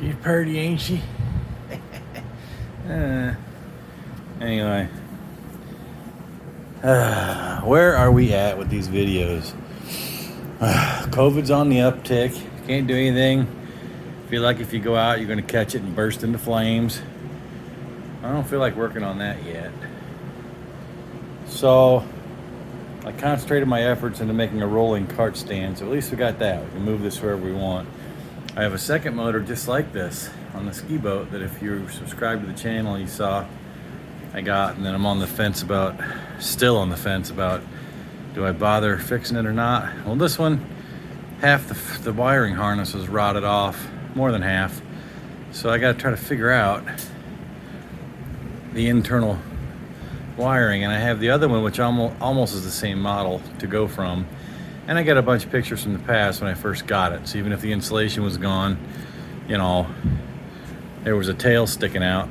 She's pretty, ain't she? Anyway. Where are we at with these videos? COVID's on the uptick. Can't do anything. Feel like if you go out, you're going to catch it and burst into flames. I don't feel like working on that yet. So I concentrated my efforts into making a rolling cart stand. So at least we got that. We can move this wherever we want. I have a second motor just like this on the ski boat that if you subscribe to the channel, you saw I got, and then I'm on the fence about, still on the fence about, do I bother fixing it or not? Well, this one, half the wiring harness was rotted off, more than half. So I got to try to figure out the internal wiring, and I have the other one which almost is the same model to go from. And I got a bunch of pictures from the past when I first got it. So even if the insulation was gone, you know, there was a tail sticking out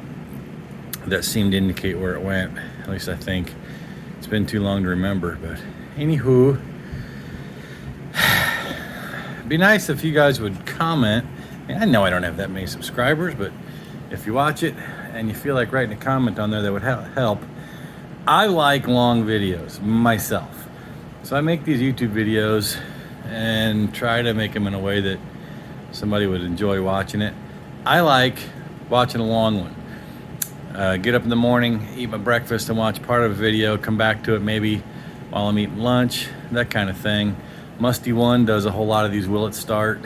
that seemed to indicate where it went. At least I think. It's been too long to remember. But anywho, it'd be nice if you guys would comment. I know I don't have that many subscribers, but if you watch it and you feel like writing a comment on there, that would help. I like long videos myself. So I make these YouTube videos and try to make them in a way that somebody would enjoy watching it. I like watching a long one. Get up in the morning, eat my breakfast and watch part of a video, come back to it maybe while I'm eating lunch, that kind of thing. Musty One does a whole lot of these will it start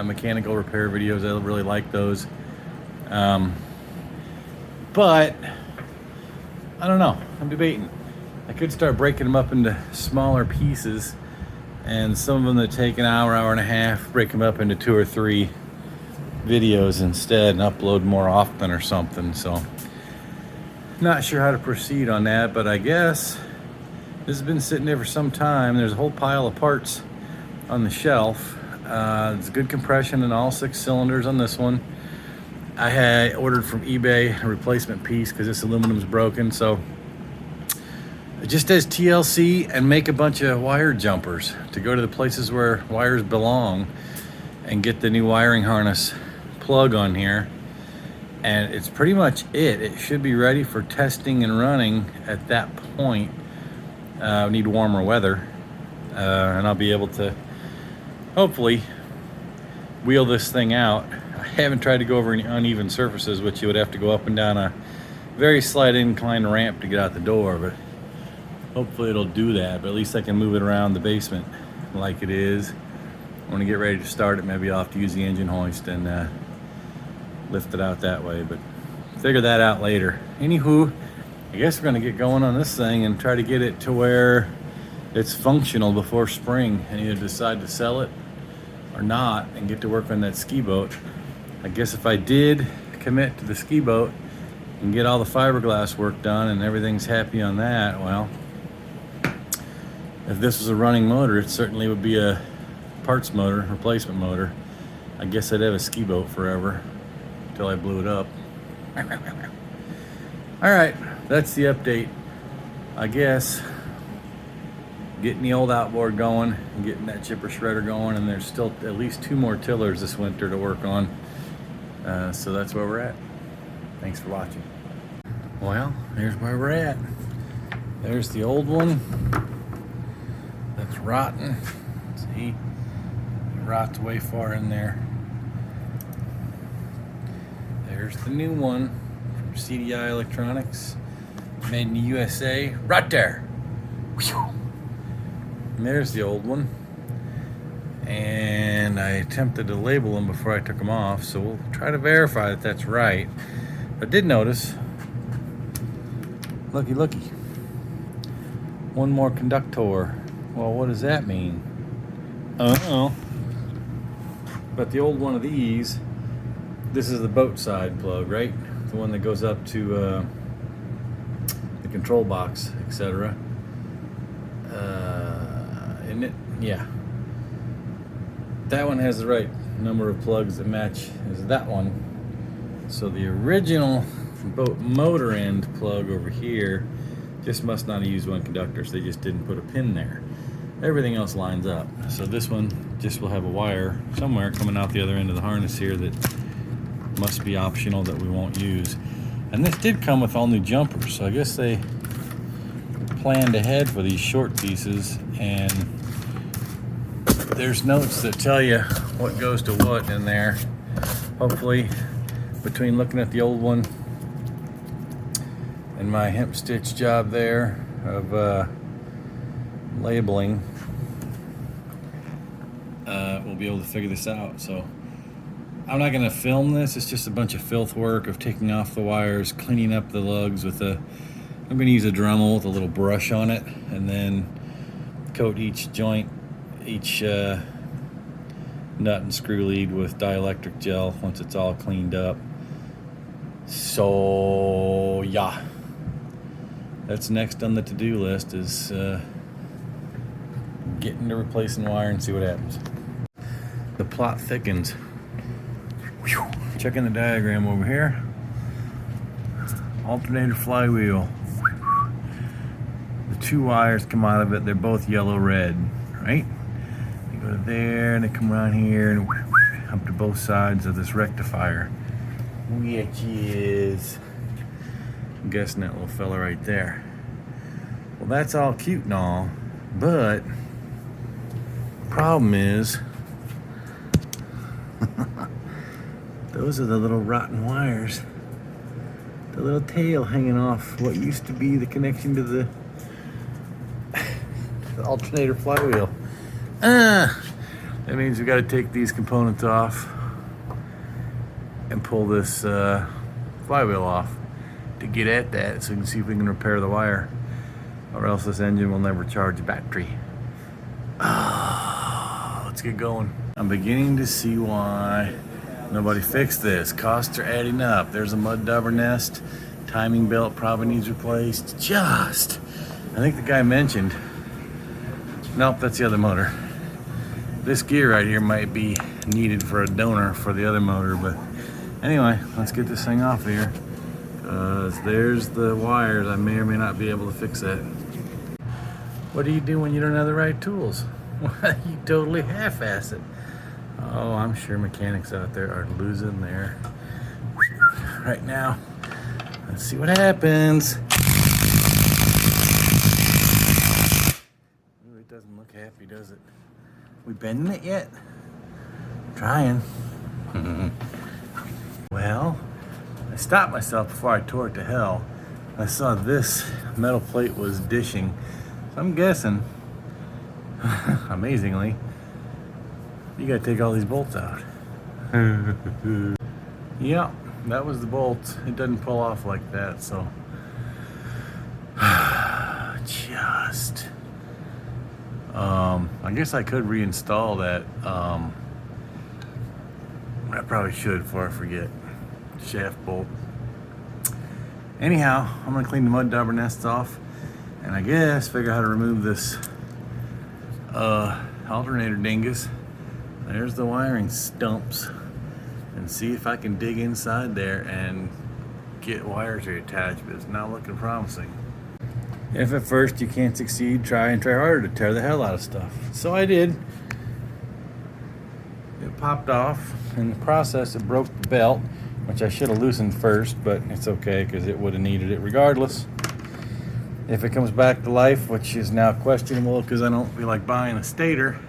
mechanical repair videos. I really like those. But I don't know, I'm debating. I could start breaking them up into smaller pieces, and some of them that take an hour, hour and a half, break them up into 2 or 3 videos instead and upload more often or something. So not sure how to proceed on that, but I guess this has been sitting there for some time. There's a whole pile of parts on the shelf. It's good compression in all 6 cylinders on this one. I had ordered from eBay a replacement piece because this aluminum's broken, so it just does TLC and make a bunch of wire jumpers to go to the places where wires belong and get the new wiring harness plug on here. And it's pretty much it. It should be ready for testing and running at that point. We need warmer weather, and I'll be able to hopefully wheel this thing out. I haven't tried to go over any uneven surfaces, which you would have to go up and down a very slight incline ramp to get out the door, but hopefully it'll do that. But at least I can move it around the basement like it is. When I get ready to start it, maybe I'll have to use the engine hoist and lift it out that way, but figure that out later. Anywho, I guess we're gonna get going on this thing and try to get it to where it's functional before spring, and either decide to sell it or not and get to work on that ski boat. I guess if I did commit to the ski boat and get all the fiberglass work done and everything's happy on that, well, if this was a running motor, it certainly would be a parts motor, replacement motor. I guess I'd have a ski boat forever until I blew it up. All right, that's the update. I guess getting the old outboard going and getting that chipper shredder going, and there's still at least 2 more tillers this winter to work on. So that's where we're at. Thanks for watching. Well, here's where we're at. There's the old one. That's rotten. See? It rots way far in there. There's the new one from CDI Electronics. Made in the USA. Right there. Whew. And there's the old one. And I attempted to label them before I took them off, so we'll try to verify that that's right. But I did notice, looky, one more conductor. Well, what does that mean? I don't know. But the old one of these, this is the boat side plug, right? The one that goes up to the control box, etc. Isn't it? Yeah. That one has the right number of plugs that match as that one. So the original boat motor end plug over here just must not have used one conductor, so they just didn't put a pin there. Everything else lines up. So this one just will have a wire somewhere coming out the other end of the harness here that must be optional that we won't use. And this did come with all new jumpers, so I guess they planned ahead for these short pieces, and there's notes that tell you what goes to what in there. Hopefully, between looking at the old one and my hemp stitch job there of labeling, we'll be able to figure this out. So I'm not gonna film this. It's just a bunch of filth work of taking off the wires, cleaning up the lugs with I'm gonna use a Dremel with a little brush on it, and then coat each joint, each nut and screw lead with dielectric gel once it's all cleaned up. So yeah, that's next on the to-do list, is getting to replacing wire and see what happens. The plot thickens. Whew. Checking the diagram over here. Alternator flywheel. The two wires come out of it. They're both yellow-red, right? They go to there and they come around here and up to both sides of this rectifier, which is, I'm guessing, that little fella right there. Well, that's all cute and all, but problem is those are the little rotten wires, the little tail hanging off what used to be the connection to the alternator flywheel. That means we got to take these components off and pull this flywheel off to get at that, so we can see if we can repair the wire, or else this engine will never charge a battery. Let's get going. I'm beginning to see why nobody fixed this. Costs are adding up. There's a mud dauber nest. Timing belt probably needs replaced. I think the guy mentioned, nope, that's the other motor. This gear right here might be needed for a donor for the other motor, but anyway, let's get this thing off here, because there's the wires. I may or may not be able to fix that. What do you do when you don't have the right tools? You totally half-ass it. Oh, I'm sure mechanics out there are losing their right now. Let's see what happens. Ooh, it doesn't look happy, does it? We bending it yet? Trying. Well, I stopped myself before I tore it to hell. I saw this metal plate was dishing. So I'm guessing, amazingly, you gotta take all these bolts out. Yeah, that was the bolt. It doesn't pull off like that, so. I guess I could reinstall that. I probably should before I forget. Shaft bolt. Anyhow, I'm gonna clean the mud dauber nests off, and I guess figure out how to remove this alternator dingus. There's the wiring stumps, and see if I can dig inside there and get wires reattached, but it's not looking promising. If at first you can't succeed, try harder to tear the hell out of stuff. So I did. It popped off. In the process, it broke the belt, which I should have loosened first, but it's okay because it would have needed it regardless. If it comes back to life, which is now questionable because I don't feel like buying a Stator,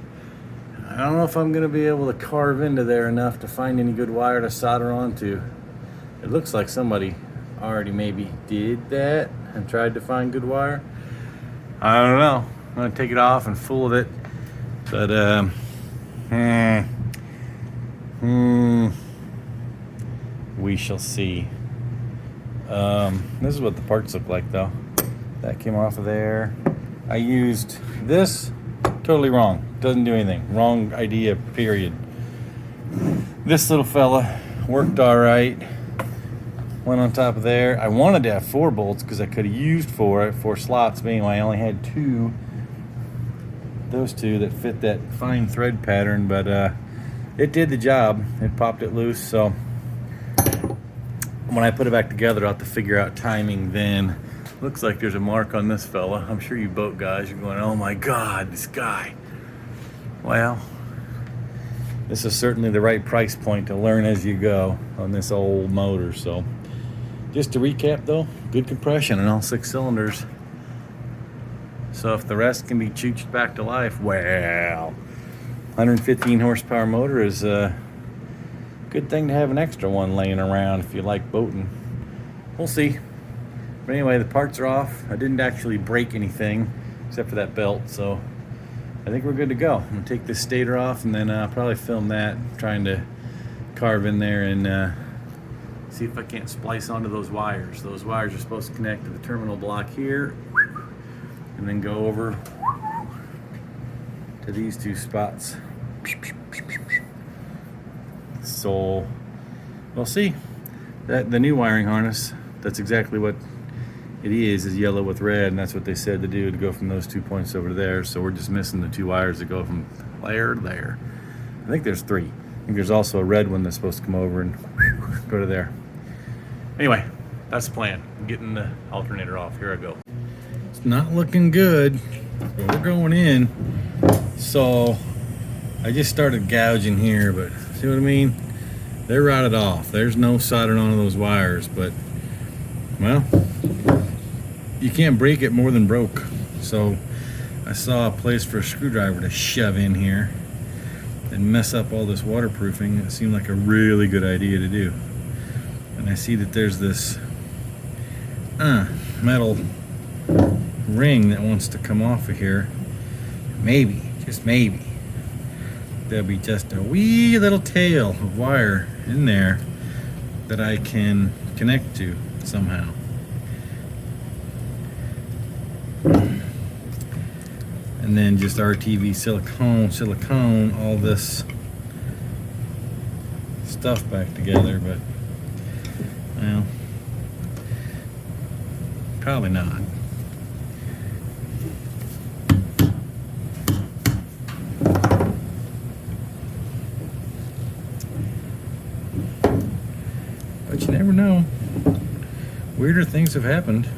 I don't know if I'm going to be able to carve into there enough to find any good wire to solder onto. It looks like somebody already maybe did that and tried to find good wire. I don't know. I'm going to take it off and fool with it. But, we shall see. This is what the parts look like, though. That came off of there. I used this, totally wrong. Doesn't do anything. Wrong idea, period. This little fella worked all right. Went on top of there. I wanted to have 4 bolts because I could have used 4 slots, but anyway, I only had 2. Those 2 that fit that fine thread pattern, but it did the job. It popped it loose, so when I put it back together, I'll have to figure out timing then. Looks like there's a mark on this fella. I'm sure you boat guys are going, oh my God, this guy. Well, this is certainly the right price point to learn as you go on this old motor. So just to recap though, good compression in all 6 cylinders. So if the rest can be chooched back to life, well, 115 horsepower motor is a good thing to have an extra one laying around if you like boating. We'll see. But anyway, the parts are off. I didn't actually break anything except for that belt, so I think we're good to go. I'm gonna take this stator off and then I'll probably film that, trying to carve in there and see if I can't splice onto those wires. Those wires are supposed to connect to the terminal block here and then go over to these 2 spots. So we'll see. That the new wiring harness, that's exactly what it is yellow with red, and that's what they said to do, to go from those 2 points over to there. So we're just missing the 2 wires that go from there to there. I think there's 3. I think there's also a red one that's supposed to come over and go to there. Anyway, that's the plan. I'm getting the alternator off. Here I go. It's not looking good, but we're going in. So I just started gouging here, but see what I mean? They're rotted off. There's no soldering onto those wires, but well, you can't break it more than broke. So I saw a place for a screwdriver to shove in here and mess up all this waterproofing. It seemed like a really good idea to do. And I see that there's this metal ring that wants to come off of here. Maybe, just maybe, there'll be just a wee little tail of wire in there that I can connect to somehow. And then just RTV silicone, all this stuff back together, but well, probably not. But you never know. Weirder things have happened.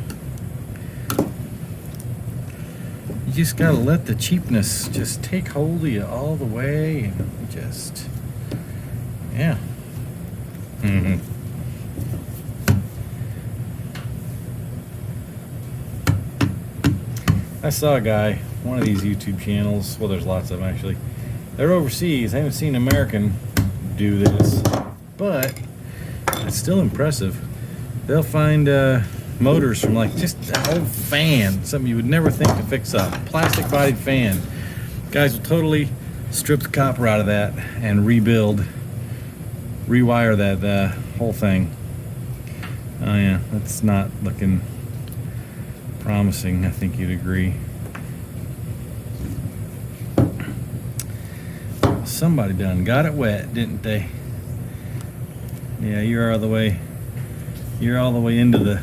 You just gotta let the cheapness just take hold of you all the way and just, yeah. I saw a guy, one of these YouTube channels, well there's lots of them actually, they're overseas. I haven't seen an American do this, but it's still impressive. They'll find motors from like just an old fan, something you would never think to fix up, plastic bodied fan. Guys will totally strip the copper out of that and rewire that whole thing. Oh yeah, that's not looking promising, I think you'd agree. Somebody done got it wet, didn't they? Yeah, you're all the way into the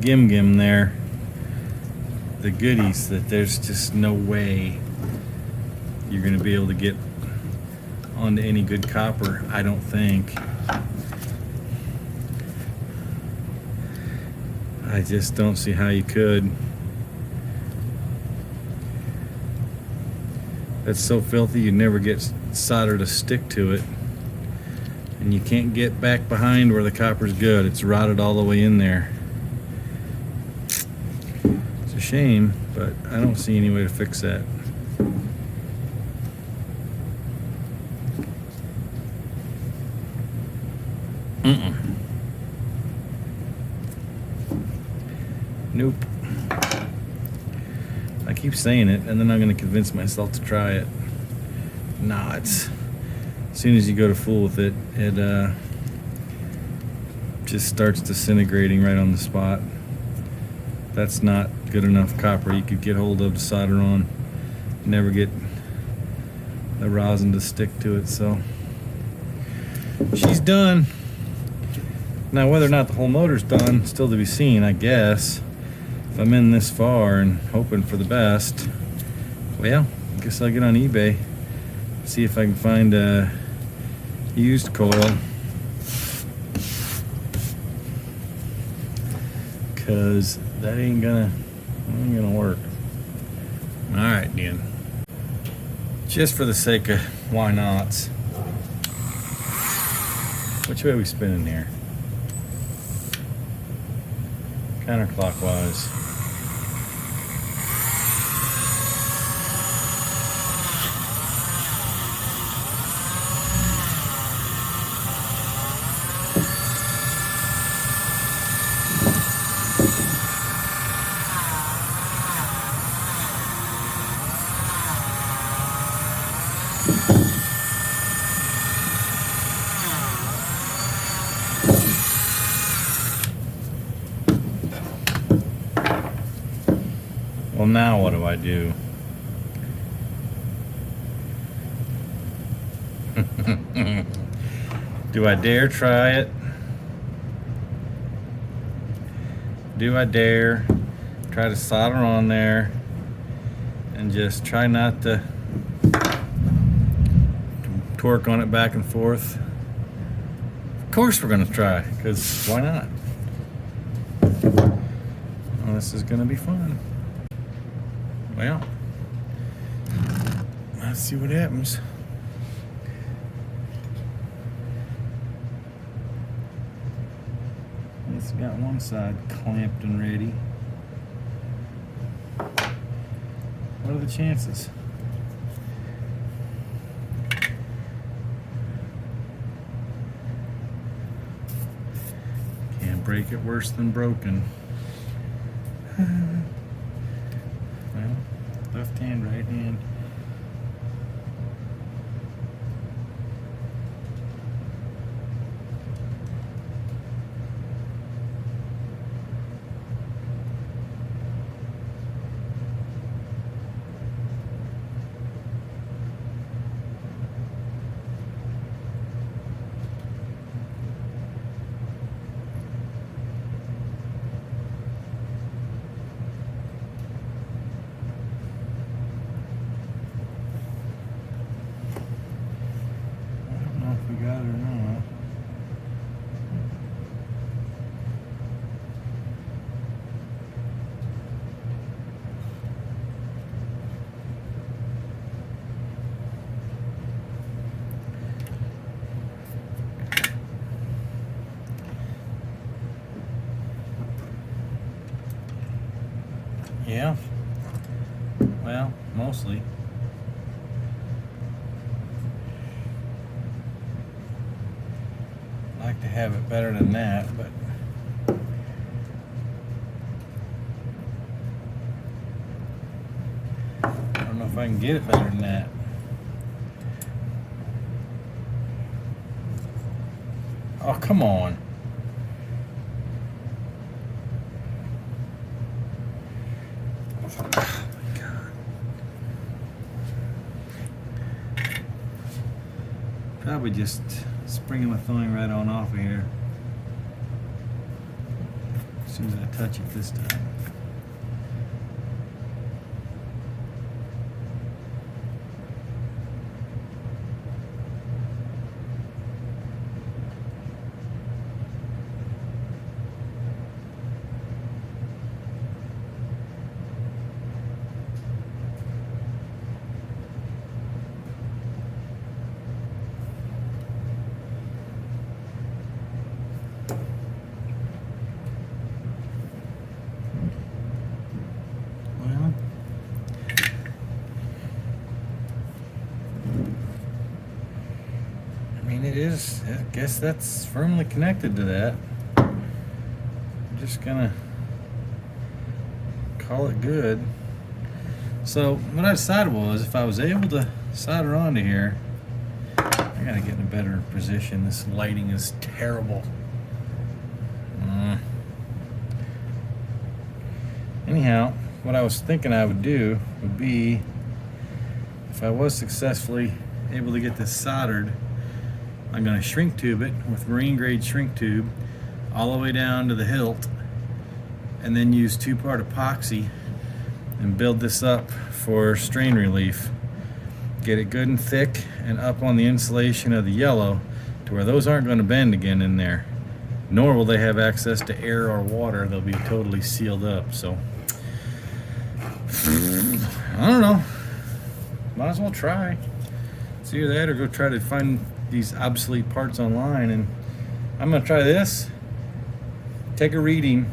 gim there, the goodies, that there's just no way you're gonna be able to get onto any good copper, I don't think. I just don't see how you could. That's so filthy you'd never get solder to stick to it. And you can't get back behind where the copper's good. It's rotted all the way in there. It's a shame, but I don't see any way to fix that. Nope. I keep saying it, and then I'm going to convince myself to try it. Nah, it's... As soon as you go to fool with it, it just starts disintegrating right on the spot. That's not good enough copper you could get hold of to solder on. Never get the rosin to stick to it, so she's done. Now whether or not the whole motor's done, still to be seen, I guess. If I'm in this far and hoping for the best, well, I guess I'll get on eBay, see if I can find a used coil, cause that ain't gonna work. All right, then. just for the sake of why nots. Which way are we spinning here? Counterclockwise. Well, now what do I do? Do I dare try it? Do I dare try to solder on there and just try not to torque on it back and forth? Of course we're gonna try, because why not? Well, this is gonna be fun. Well, let's see what happens. It's got one side clamped and ready. What are the chances? Can't break it worse than broken. Well, left hand, right hand. Yeah, well, mostly. I'd like to have it better than that, but I don't know if I can get it better than that. Oh, come on. Probably just springing my thing right on off of here as soon as I touch it this time. It is, I guess that's firmly connected to that. I'm just gonna call it good. So what I decided was, if I was able to solder onto here, I gotta get in a better position. This lighting is terrible. Anyhow, what I was thinking I would do would be, if I was successfully able to get this soldered, I'm going to shrink tube it with marine grade shrink tube all the way down to the hilt, and then use 2-part epoxy and build this up for strain relief. Get it good and thick and up on the insulation of the yellow to where those aren't going to bend again in there, nor will they have access to air or water. They'll be totally sealed up. So I don't know. might as well try. It's either that or go try to find these obsolete parts online. And I'm gonna try this. Take a reading.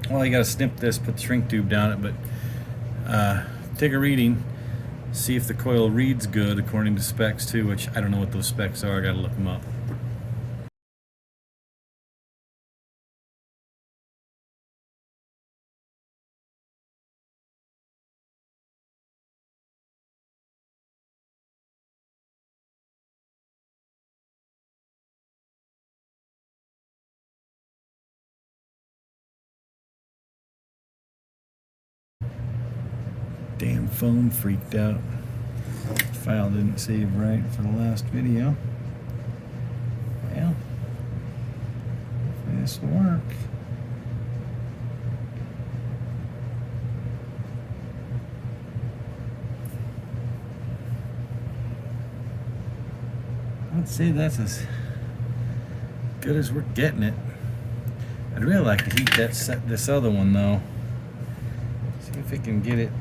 Well, you gotta snip this, put the shrink tube down it, but take a reading. See if the coil reads good according to specs too, which I don't know what those specs are. I gotta look them up. Damn phone freaked out. File didn't save right for the last video. Well, hopefully this will work. I'd say that's as good as we're getting it. I'd really like to heat this other one though. See if it can get it.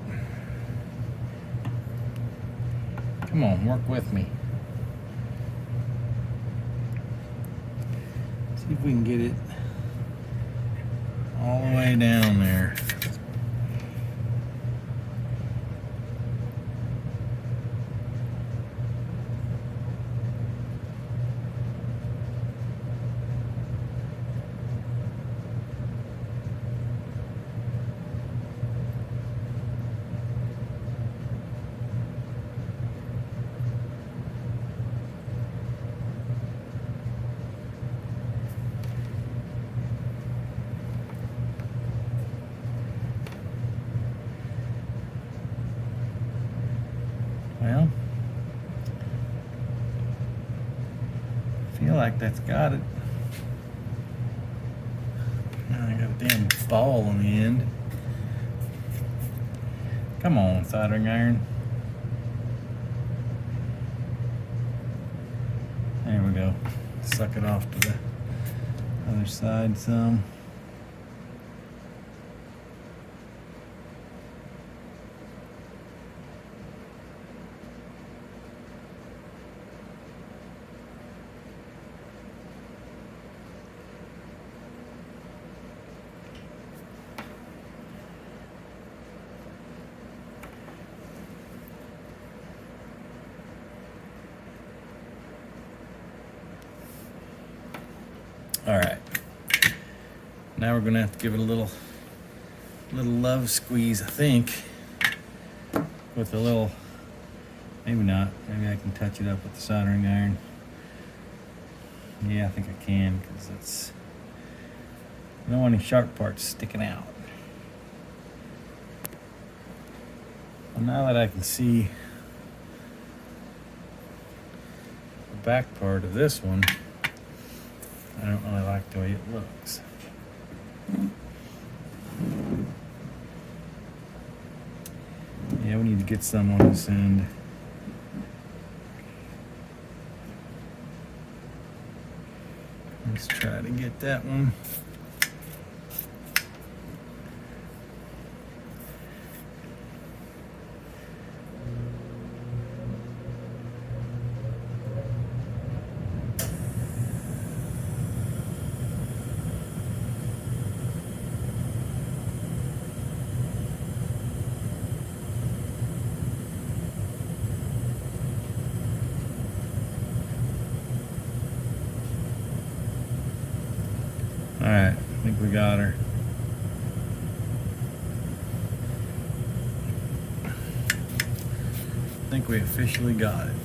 Come on, work with me. See if we can get it all the way down there. Well, I feel like that's got it. Now I got a damn ball on the end. Come on, soldering iron. There we go. Suck it off to the other side some. All right, now we're gonna have to give it a little love squeeze, I think, with a little, maybe not, maybe I can touch it up with the soldering iron. Yeah, I think I can, because I don't want any sharp parts sticking out. Well, now that I can see the back part of this one, I don't really like the way it looks. Yeah, we need to get some on this end. Let's try to get that one. All right, I think we got her. I think we officially got it.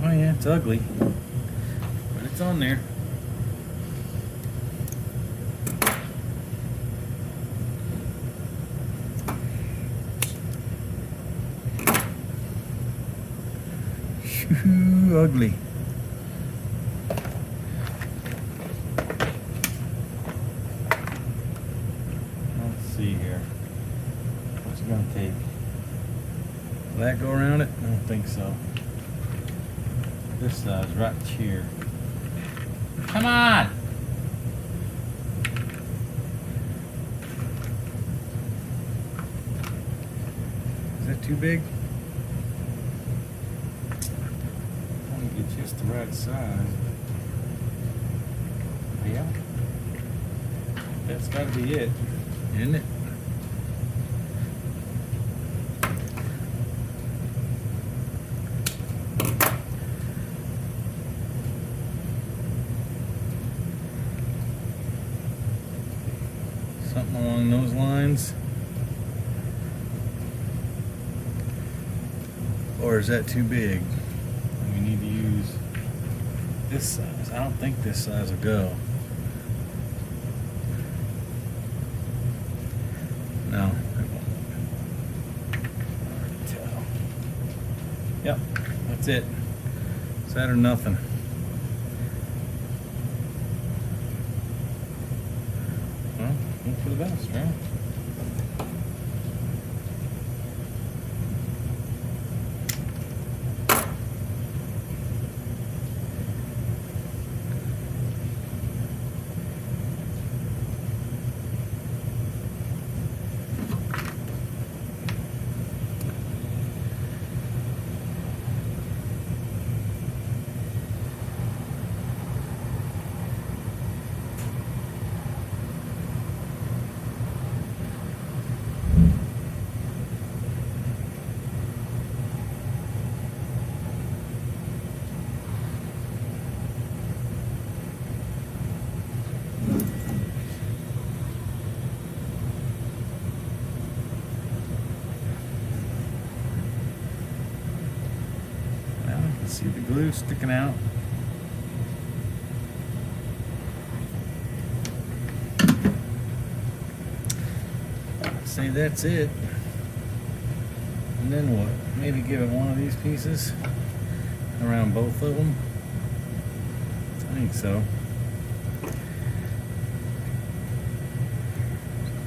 Oh yeah, it's ugly, but it's on there. Ugly. Let's see here. What's it gonna take? Will that go around it? I don't think so. This side's right here. Come on! that too big? I want to get just the right size. Yeah. That's got to be it, isn't it? Something along those lines. Or is that too big? We need to use this size. I don't think this size will go. No, it won't. Hard to tell. Yep, that's it. It's that or nothing. Well, hope for the best, right? See the glue sticking out. I'd say that's it. And then what? Maybe give it one of these pieces around both of them. I think so.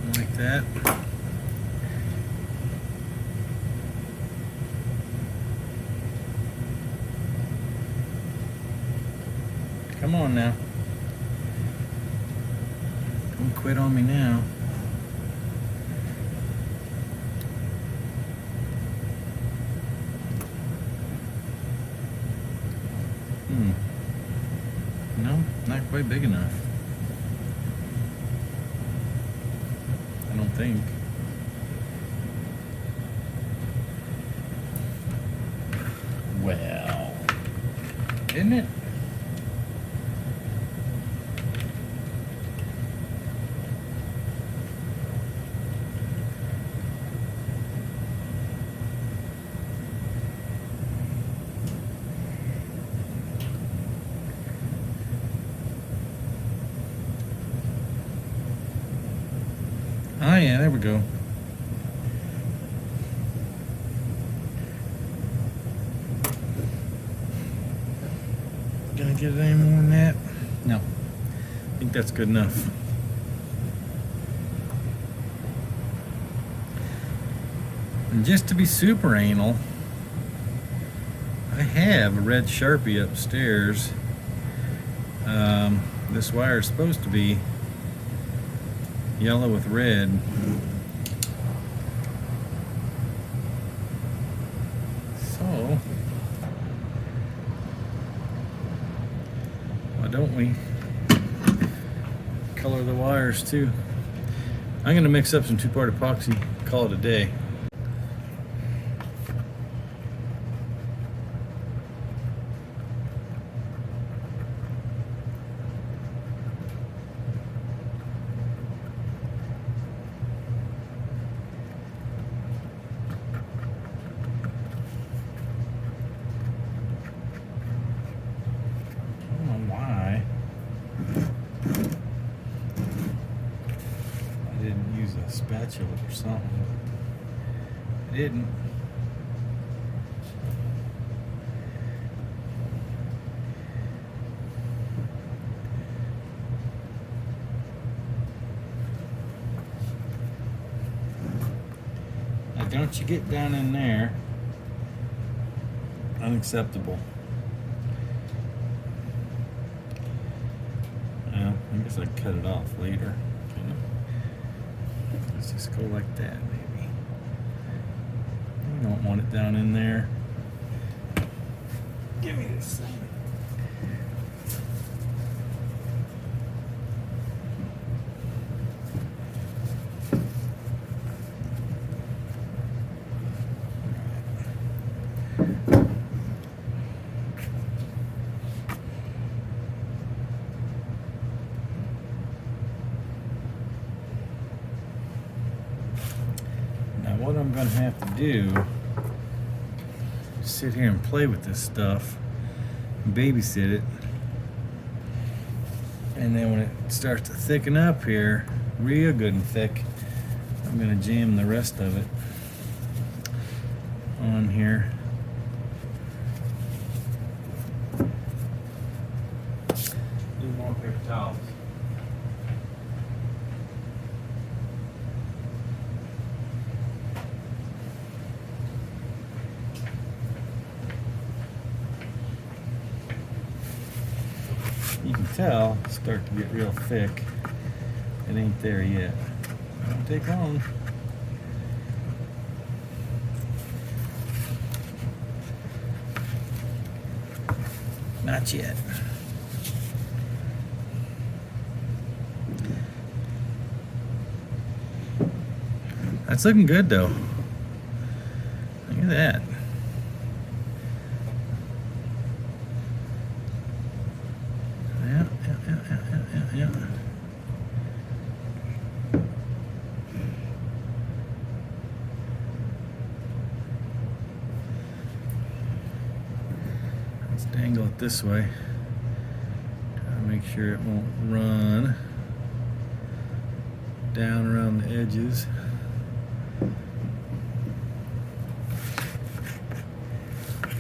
Something like that. Come on now. Don't quit on me now. No, not quite big enough. I don't think. Well, isn't it? Oh yeah, there we go. Gonna get it any more than that? No. I think that's good enough. And just to be super anal, I have a red Sharpie upstairs. This wire is supposed to be yellow with red. So, why don't we color the wires too? I'm gonna mix up some 2-part epoxy, call it a day. Spatula or something. I didn't. Now don't you get down in there. Unacceptable. Well, I guess I cut it off later. Let's just go like that, maybe. You don't want it down in there. Give me this thing. Now what I'm going to have to do is sit here and play with this stuff, babysit it, and then when it starts to thicken up here real good and thick, I'm going to jam the rest of it on here. Need more paper towels. You can tell it's starting to get real thick. It ain't there yet. It won't take long. Not yet. That's looking good though. Look at that. Yeah. Let's dangle it this way. Try to make sure it won't run down around the edges.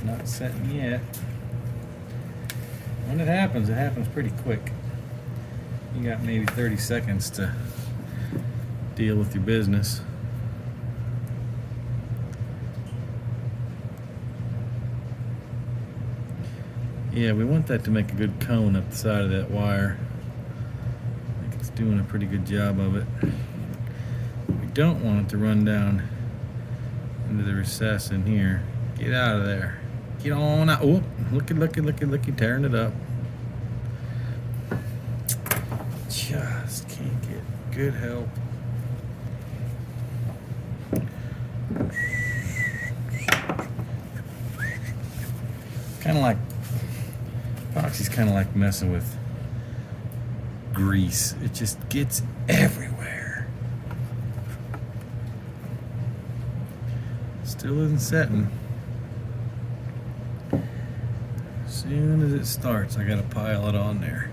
Not setting yet. When it happens pretty quick. You got maybe 30 seconds to deal with your business. Yeah, we want that to make a good cone up the side of that wire. I think it's doing a pretty good job of it. We don't want it to run down into the recess in here. Get out of there. Get on out. Oh, looky, tearing it up. Just can't get good help. Kind of like, epoxy's kind of like messing with grease. It just gets everywhere. Still isn't setting. As soon as it starts, I gotta pile it on there.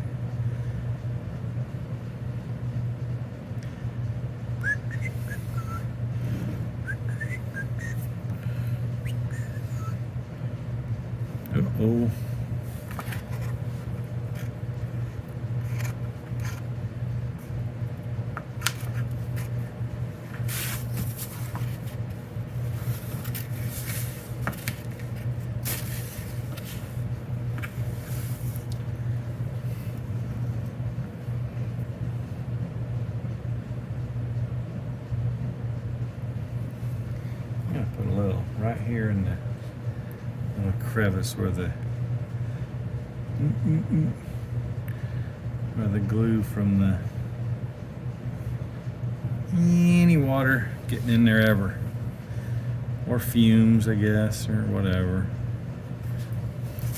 Uh-oh. I'm gonna put a little right here in the little crevice where the glue from the any water getting in there ever, or fumes, I guess, or whatever.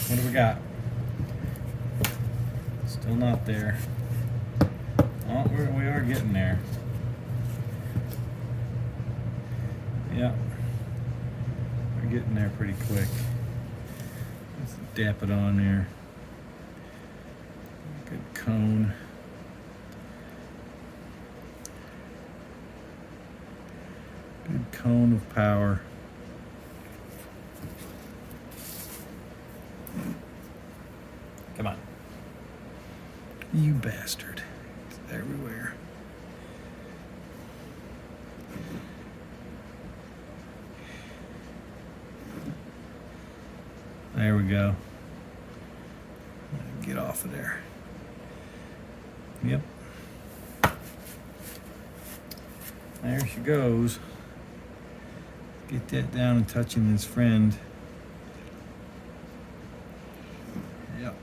What do we got? Still not there. Oh, we are getting there. Yeah, we're getting there pretty quick. Let's dap it on there. Good cone. Good cone of power. Come on. You bastard. It's everywhere. There we go. Get off of there. Yep. There she goes. Get that down and touching his friend. Yep.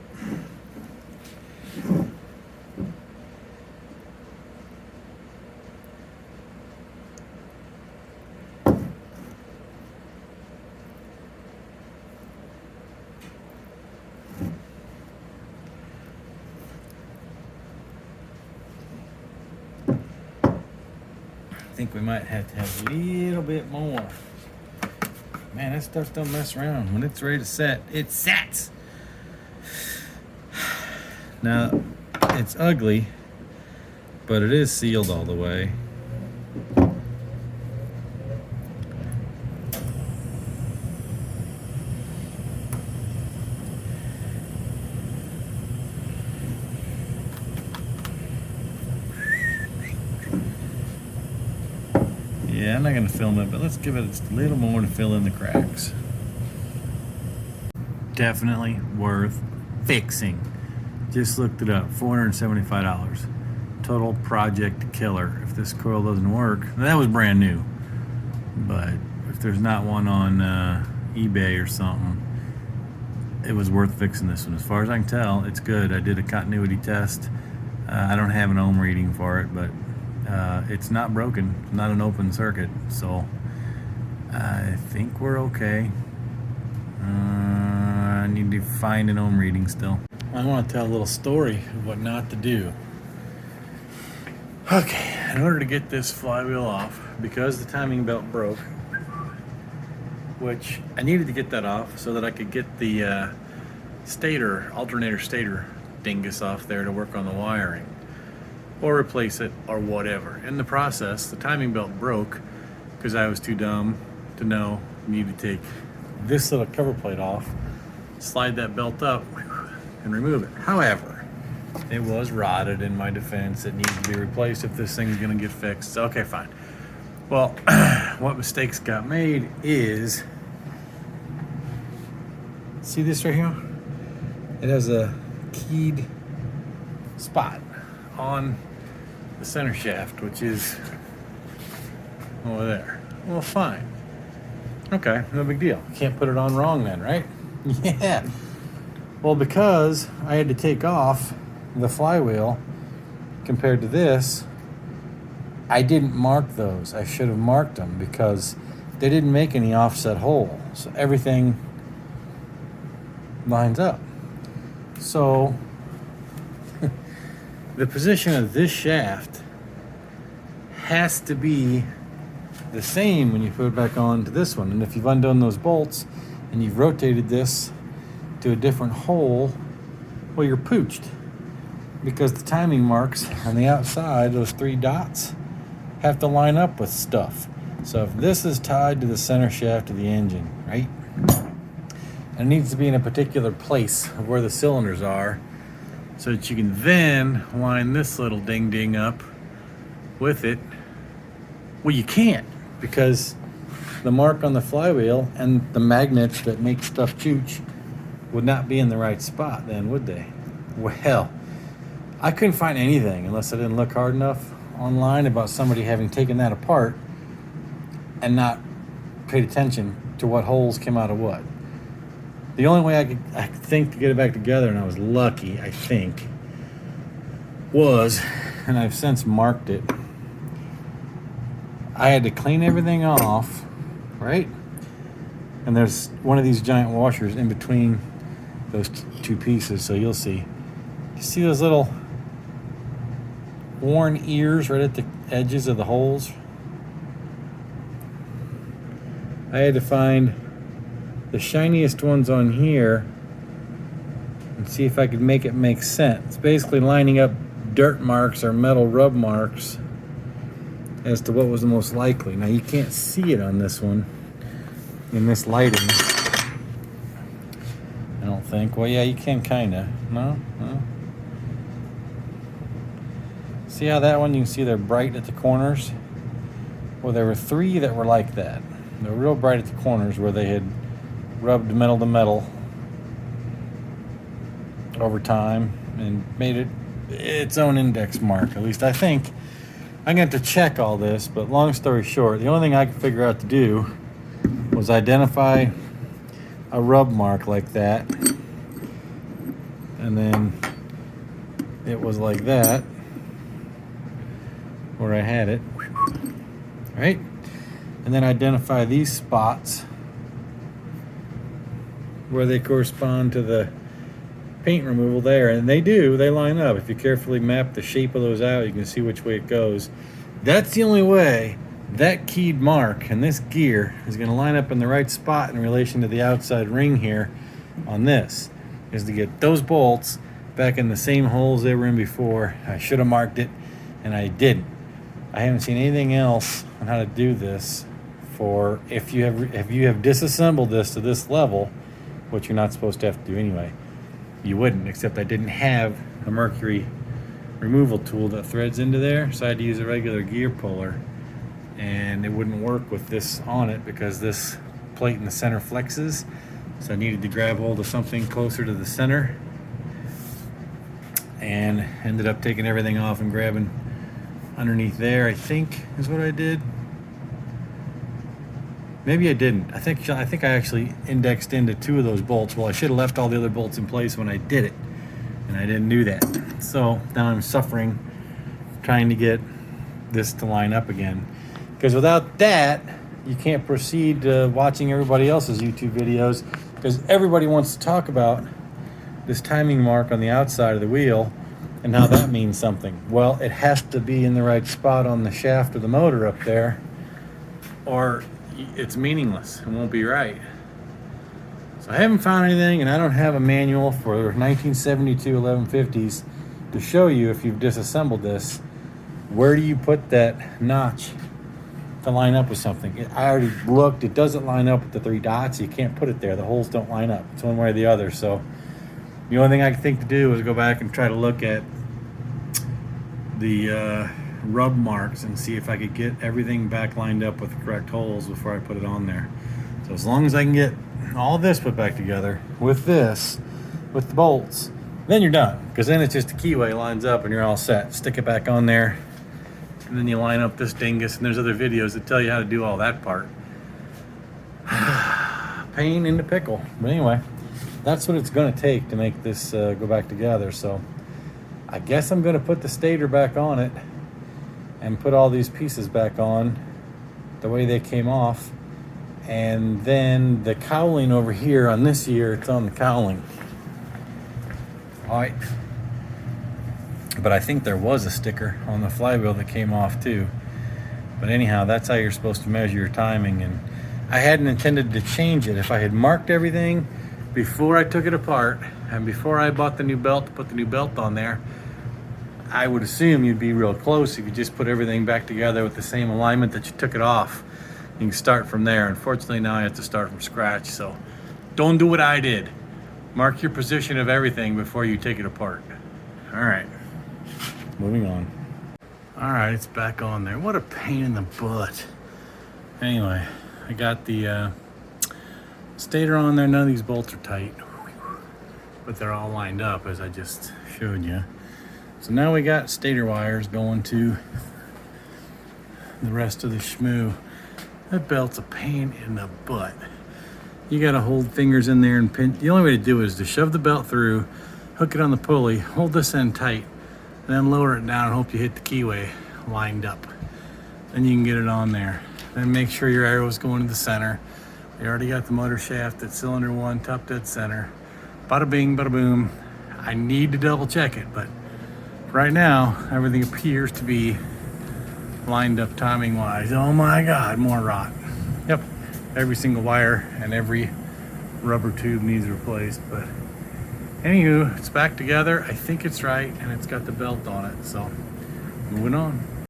I think we might have to have a little bit more. Man, that stuff don't mess around. When it's ready to set, it sets. Now, it's ugly, but it is sealed all the way. Yeah, I'm not gonna film it, but let's give it a little more to fill in the cracks. Definitely worth fixing. Just looked it up, $475. Total project killer. If this coil doesn't work, that was brand new. But if there's not one on eBay or something, it was worth fixing this one. As far as I can tell, it's good. I did a continuity test. I don't have an ohm reading for it, but it's not broken, not an open circuit, so I think we're okay. I need to find an ohm reading still. I want to tell a little story of what not to do. Okay, in order to get this flywheel off, because the timing belt broke, which I needed to get that off so that I could get the stator, alternator stator dingus off there to work on the wiring, or replace it, or whatever. In the process, the timing belt broke because I was too dumb to know you need to take this little cover plate off, slide that belt up, and remove it. However, it was rotted in my defense. It needs to be replaced if this thing's gonna get fixed. So, okay, fine. Well, what mistakes got made is, see this right here? It has a keyed spot on the center shaft, which is over there. Well, fine. Okay, no big deal. Can't put it on wrong then, right? Yeah. Well, because I had to take off the flywheel compared to this, I didn't mark those. I should have marked them because they didn't make any offset hole. So everything lines up. So the position of this shaft has to be the same when you put it back on to this one. And if you've undone those bolts and you've rotated this to a different hole, well, you're pooched, because the timing marks on the outside, those 3 dots, have to line up with stuff. So if this is tied to the center shaft of the engine, right, and it needs to be in a particular place of where the cylinders are, so that you can then line this little ding-ding up with it. Well, you can't, because the mark on the flywheel and the magnets that make stuff chooch would not be in the right spot then, would they? Well, I couldn't find anything, unless I didn't look hard enough online, about somebody having taken that apart and not paid attention to what holes came out of what. The only way I could think to get it back together, and I was lucky, I think, was, and I've since marked it, I had to clean everything off, right? And there's one of these giant washers in between those 2 pieces, so you'll see. You see those little worn ears right at the edges of the holes? I had to find the shiniest ones on here and see if I could make it make sense. Basically lining up dirt marks or metal rub marks as to what was the most likely. Now you can't see it on this one in this lighting, I don't think. Well, yeah, you can kinda. No? See how that one, you can see they're bright at the corners? Well, there were 3 that were like that. They were real bright at the corners where they had rubbed metal to metal over time and made it its own index mark. At least I think. I'm going to have to check all this, but long story short, the only thing I could figure out to do was identify a rub mark like that, and then it was like that where I had it, right? And then identify these spots where they correspond to the paint removal there, and they line up. If you carefully map the shape of those out, you can see which way it goes. That's the only way that keyed mark and this gear is going to line up in the right spot in relation to the outside ring here on this, is to get those bolts back in the same holes they were in before. I should have marked it, and I didn't. I haven't seen anything else on how to do this for if you have disassembled this to this level, which you're not supposed to have to do anyway. You wouldn't, except I didn't have a Mercury removal tool that threads into there, so I had to use a regular gear puller, and it wouldn't work with this on it because this plate in the center flexes, so I needed to grab hold of something closer to the center, and ended up taking everything off and grabbing underneath there, I think is what I did. Maybe I didn't. I think I actually indexed into 2 of those bolts. Well, I should have left all the other bolts in place when I did it, and I didn't do that. So now I'm suffering trying to get this to line up again, because without that you can't proceed watching everybody else's YouTube videos, because everybody wants to talk about this timing mark on the outside of the wheel and how that means something. Well, it has to be in the right spot on the shaft of the motor up there, or it's meaningless. It won't be right. So I haven't found anything, and I don't have a manual for 1972 1150s to show you, if you've disassembled this, where do you put that notch to line up with something. I already looked. It doesn't line up with the 3 dots. You can't put it there. The holes don't line up. It's one way or the other. So the only thing I can think to do is go back and try to look at the rub marks and see if I could get everything back lined up with the correct holes before I put it on there. So as long as I can get all this put back together with this, with the bolts, then you're done. Because then it's just a keyway lines up and you're all set. Stick it back on there, and then you line up this dingus, and there's other videos that tell you how to do all that part. Pain in the pickle. But anyway, that's what it's going to take to make this go back together. So I guess I'm going to put the stator back on it and put all these pieces back on the way they came off. And then the cowling over here on this year, it's on the cowling. All right. But I think there was a sticker on the flywheel that came off too. But anyhow, that's how you're supposed to measure your timing. And I hadn't intended to change it. If I had marked everything before I took it apart and before I bought the new belt to put the new belt on there, I would assume you'd be real close if you just put everything back together with the same alignment that you took it off. You can start from there. Unfortunately, now I have to start from scratch. So don't do what I did. Mark your position of everything before you take it apart. All right, moving on. All right, it's back on there. What a pain in the butt. Anyway, I got the stator on there. None of these bolts are tight, but they're all lined up as I just showed you. So now we got stator wires going to the rest of the shmoo. That belt's a pain in the butt. You gotta hold fingers in there and pin. The only way to do it is to shove the belt through, hook it on the pulley, hold this end tight, and then lower it down and hope you hit the keyway lined up. Then you can get it on there. Then make sure your arrow's going to the center. You already got the motor shaft at cylinder 1, top dead center. Bada bing, bada boom. I need to double check it, but right now, everything appears to be lined up timing wise. Oh my God, more rot. Yep, every single wire and every rubber tube needs replaced. But anywho, it's back together. I think it's right, and it's got the belt on it. So moving on.